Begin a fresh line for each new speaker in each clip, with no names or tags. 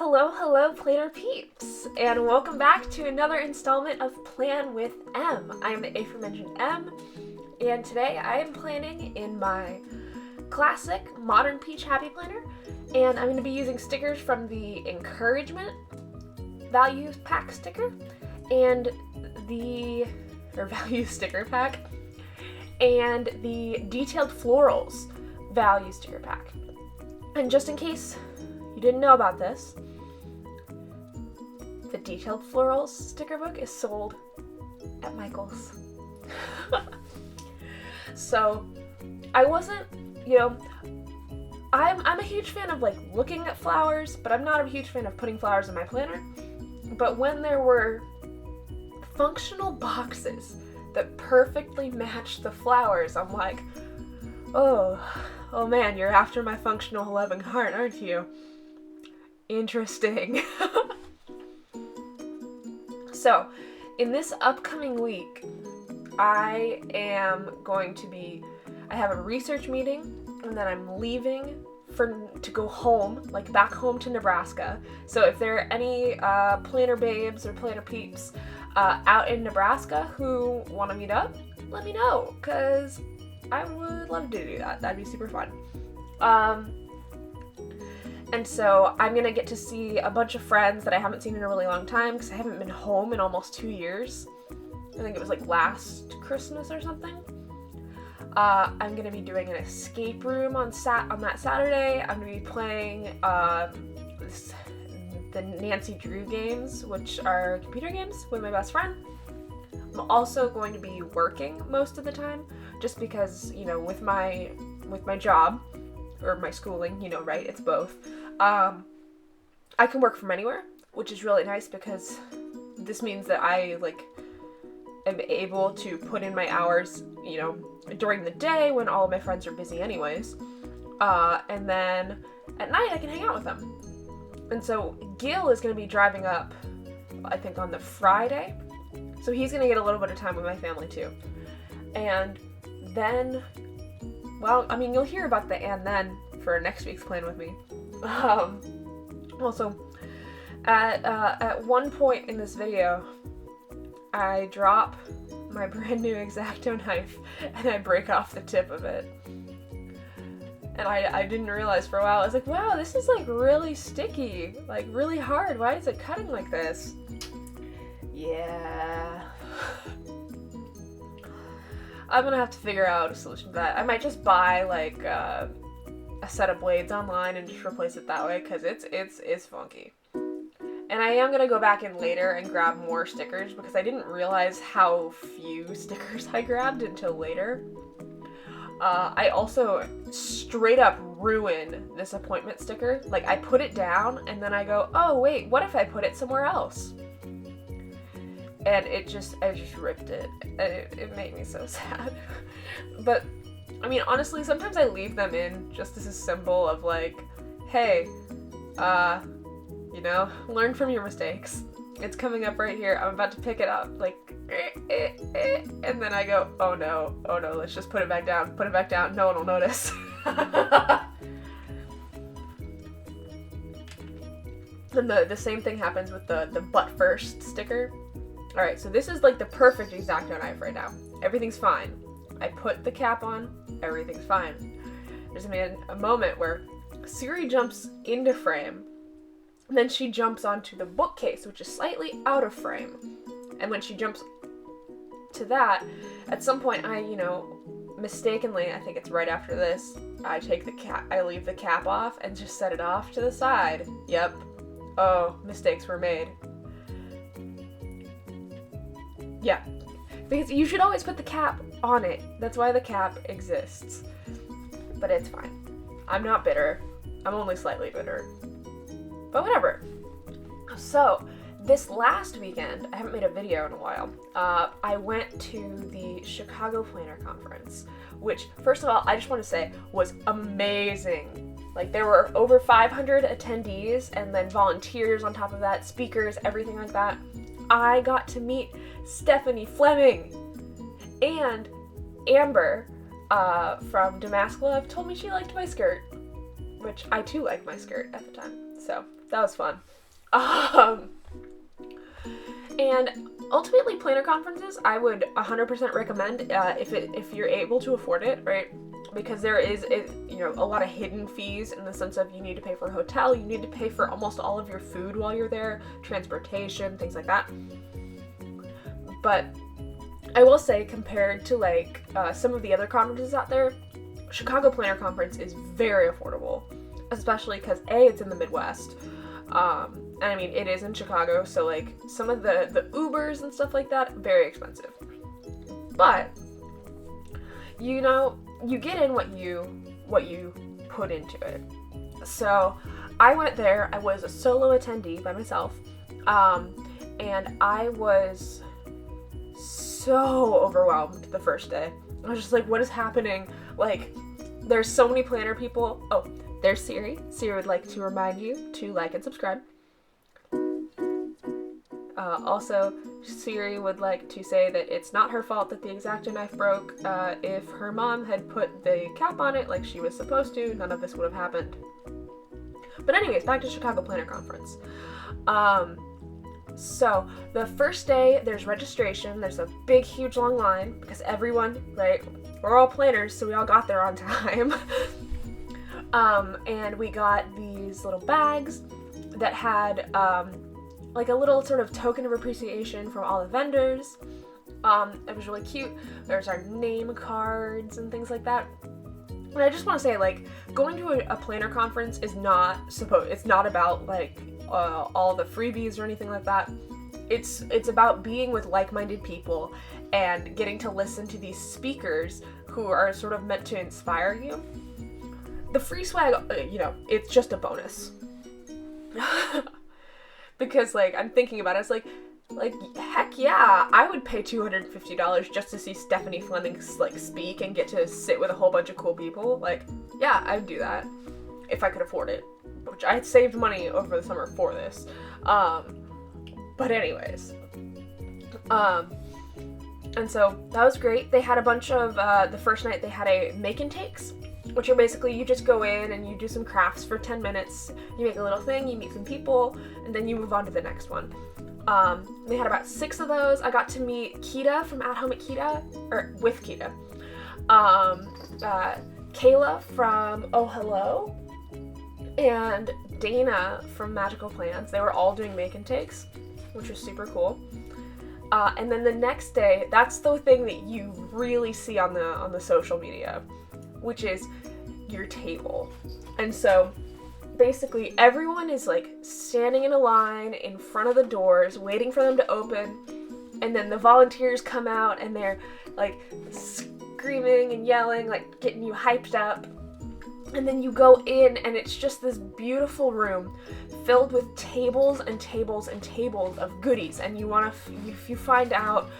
Hello, Planner peeps, and welcome back to another installment of Plan with M. I am the aforementioned M, and today I am planning in my classic Modern Peach Happy Planner, and I'm going to be using stickers from the Encouragement Value Pack sticker, and Value Sticker Pack, and the Detailed Florals Value Sticker Pack. And just in case you didn't know about this, the Detailed Florals sticker book is sold at Michael's. So I wasn't, I'm a huge fan of looking at flowers, but I'm not a huge fan of putting flowers in my planner. But when there were functional boxes that perfectly matched the flowers, I'm like, oh man, you're after my functional 11 heart, aren't you? Interesting. So, in this upcoming week, I have a research meeting, and then I'm leaving to go home, back home to Nebraska. So if there are any planner babes or planner peeps out in Nebraska who want to meet up, let me know, because I would love to do that. That'd be super fun. And so I'm going to get to see a bunch of friends that I haven't seen in a really long time because I haven't been home in almost 2 years. I think it was last Christmas or something. I'm going to be doing an escape room on that Saturday. I'm going to be playing the Nancy Drew games, which are computer games, with my best friend. I'm also going to be working most of the time just because, with my job, or my schooling, right, it's both. I can work from anywhere, which is really nice because this means that I am able to put in my hours, during the day when all of my friends are busy anyways. And then at night I can hang out with them. And so Gil is going to be driving up, I think, on the Friday. So he's going to get a little bit of time with my family too. And then, you'll hear about the and then for next week's plan with me. Also, at one point in this video, I drop my brand new X-Acto knife and I break off the tip of it. And I didn't realize for a while. I was like, wow, this is really sticky, really hard. Why is it cutting like this? Yeah. I'm gonna have to figure out a solution to that. I might just buy a set of blades online and just replace it that way, because it's funky. And I am gonna go back in later and grab more stickers because I didn't realize how few stickers I grabbed until later. I also straight up ruined this appointment sticker. I put it down and then I go, oh wait, what if I put it somewhere else? And I just ripped it, and it made me so sad. But, honestly, sometimes I leave them in just as a symbol of hey, learn from your mistakes. It's coming up right here. I'm about to pick it up, and then I go, oh no, let's just put it back down, no one will notice. And the same thing happens with the butt first sticker. Alright, so this is the perfect X-Acto knife right now. Everything's fine. I put the cap on, everything's fine. There's a moment where Siri jumps into frame, and then she jumps onto the bookcase, which is slightly out of frame. And when she jumps to that, at some point I, mistakenly, I think it's right after this, I leave the cap off and just set it off to the side. Yep. Oh, mistakes were made. Yeah, because you should always put the cap on it. That's why the cap exists. But it's fine. I'm not bitter. I'm only slightly bitter. But whatever. So, this last weekend, I haven't made a video in a while, I went to the Chicago Planner Conference, which, first of all, I just want to say, was amazing. There were over 500 attendees, and then volunteers on top of that, speakers, everything like that. I got to meet Stephanie Fleming, and Amber from Damask Love told me she liked my skirt, which I too liked my skirt at the time. So that was fun. Um, and ultimately, planner conferences I would 100% recommend if you're able to afford it, right? Because there is a lot of hidden fees in the sense of you need to pay for a hotel, you need to pay for almost all of your food while you're there, transportation, things like that. But I will say, compared to like some of the other conferences out there, Chicago Planner Conference is very affordable, especially because it's in the Midwest. And I mean, it is in Chicago, so like some of the Ubers and stuff like that, very expensive. But you get in what you put into it. So I went there. I was a solo attendee by myself, and I was so overwhelmed the first day. I was just like, what is happening? Like, there's so many planner people. Oh, there's Siri. Siri would like to remind you to like and subscribe. Also, Siri would like to say that it's not her fault that the X-Acto knife broke. If her mom had put the cap on it like she was supposed to, none of this would have happened. But anyways, back to Chicago Planner Conference. So the first day, there's registration. There's a big, huge, long line because everyone, right, we're all planners, so we all got there on time. And we got these little bags that had like a little sort of token of appreciation from all the vendors. It was really cute. There's our name cards and things like that. And I just want to say, like, going to a planner conference is it's not about like all the freebies or anything like that. It's about being with like-minded people and getting to listen to these speakers who are sort of meant to inspire you. The free swag, it's just a bonus. Because, like, I'm thinking about it, it's like, heck yeah, I would pay $250 just to see Stephanie Fleming, like, speak and get to sit with a whole bunch of cool people. Like, yeah, I'd do that if I could afford it, which I had saved money over the summer for this. But anyways, and so that was great. They had a bunch of, the first night they had a make and takes, which are basically, you just go in and you do some crafts for 10 minutes, you make a little thing, you meet some people, and then you move on to the next one. They had about 6 of those. I got to meet Kita from At Home at Kita, or with Kita. Kayla from Oh Hello, and Dana from Magical Plans. They were all doing make and takes, which was super cool. And then the next day, that's the thing that you really see on the social media, which is your table. And so basically everyone is like standing in a line in front of the doors waiting for them to open, and then the volunteers come out and they're like screaming and yelling, like getting you hyped up. And then you go in and it's just this beautiful room filled with tables and tables and tables of goodies. And you want to, if you find out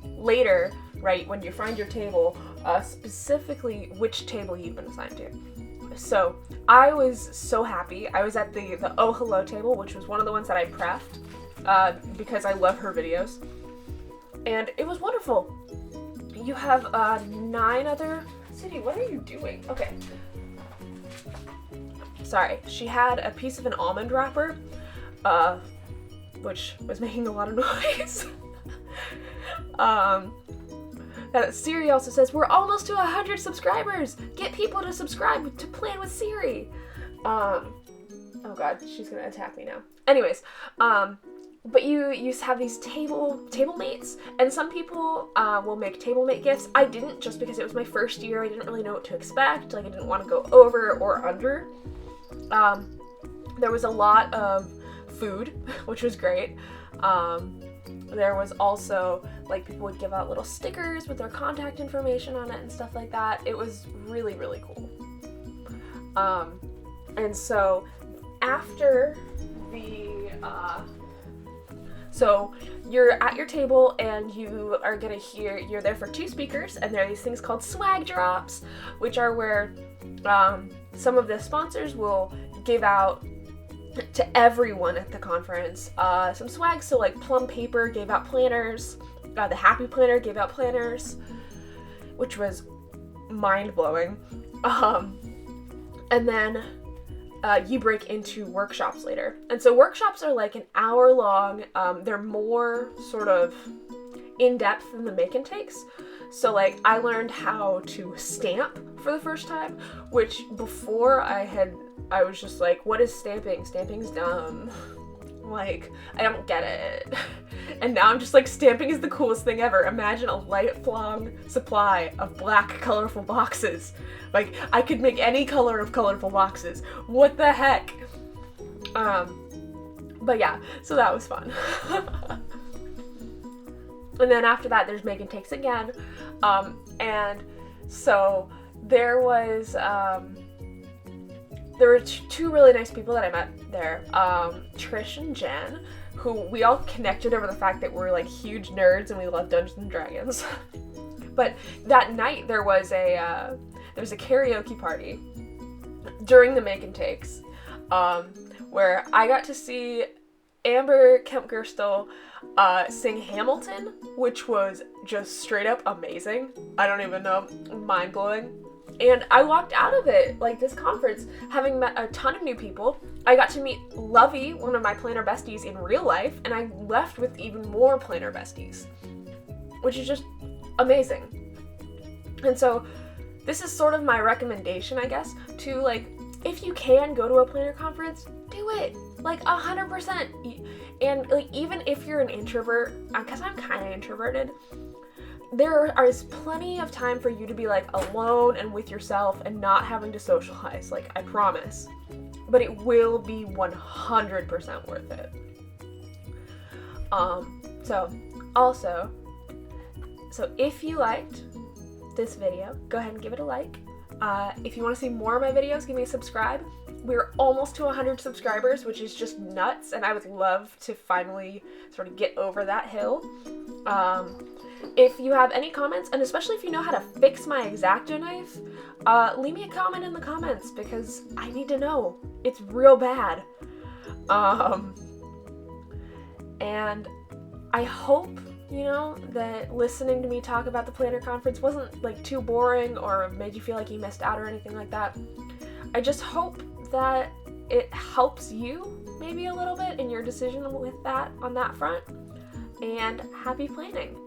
later, right, when you find your table, specifically which table you've been assigned to. So I was so happy. I was at the Oh Hello table, which was one of the ones that I prepped because I love her videos. And it was wonderful. You have 9 other... Sadie, what are you doing? Okay. Sorry. She had a piece of an almond wrapper, which was making a lot of noise. Siri also says, we're almost to 100 subscribers! Get people to subscribe to Plan with Siri! Oh god, she's gonna attack me now. Anyways, but you have these table mates, and some people will make table mate gifts. I didn't, just because it was my first year. I didn't really know what to expect. Like, I didn't want to go over or under. There was a lot of food, which was great. There was also, like, people would give out little stickers with their contact information on it and stuff like that. It was really, really cool. And so after so you're at your table and you are gonna you're there for 2 speakers, and there are these things called swag drops, which are where some of the sponsors will give out to everyone at the conference some swag. So like Plum Paper gave out planners, the Happy Planner gave out planners, which was mind-blowing. And then you break into workshops later. And so workshops are like an hour long. They're more sort of in-depth than the make and takes. So like I learned how to stamp for the first time, which before I was just like, what is stamping? Stamping's dumb. Like, I don't get it. And now I'm just like, stamping is the coolest thing ever. Imagine a lifelong supply of black colorful boxes. Like, I could make any color of colorful boxes. What the heck? But yeah, so that was fun. And then after that, there's make and takes again. And so there was, there were two really nice people that I met there. Trish and Jen, who we all connected over the fact that we're like huge nerds and we love Dungeons and Dragons. But that night there was a karaoke party during the make and takes, where I got to see Amber Kemp-Gerstel sing Hamilton, which was just straight up amazing. I don't even know, mind-blowing. And I walked out of it, like this conference, having met a ton of new people. I got to meet Lovey, one of my planner besties, in real life, and I left with even more planner besties, which is just amazing. And so this is sort of my recommendation, I guess, to like, if you can go to a planner conference, do it, like 100%. And like, even if you're an introvert, because I'm kind of introverted, there is plenty of time for you to be like alone and with yourself and not having to socialize, like I promise. But it will be 100% worth it. So if you liked this video, go ahead and give it a like. If you want to see more of my videos, give me a subscribe. We're almost to 100 subscribers, which is just nuts, and I would love to finally sort of get over that hill. If you have any comments, and especially if you know how to fix my X-Acto knife, leave me a comment in the comments because I need to know. It's real bad. And I hope, you know, that listening to me talk about the planner conference wasn't like too boring or made you feel like you missed out or anything like that. I just hope that it helps you maybe a little bit in your decision with that on that front. And happy planning.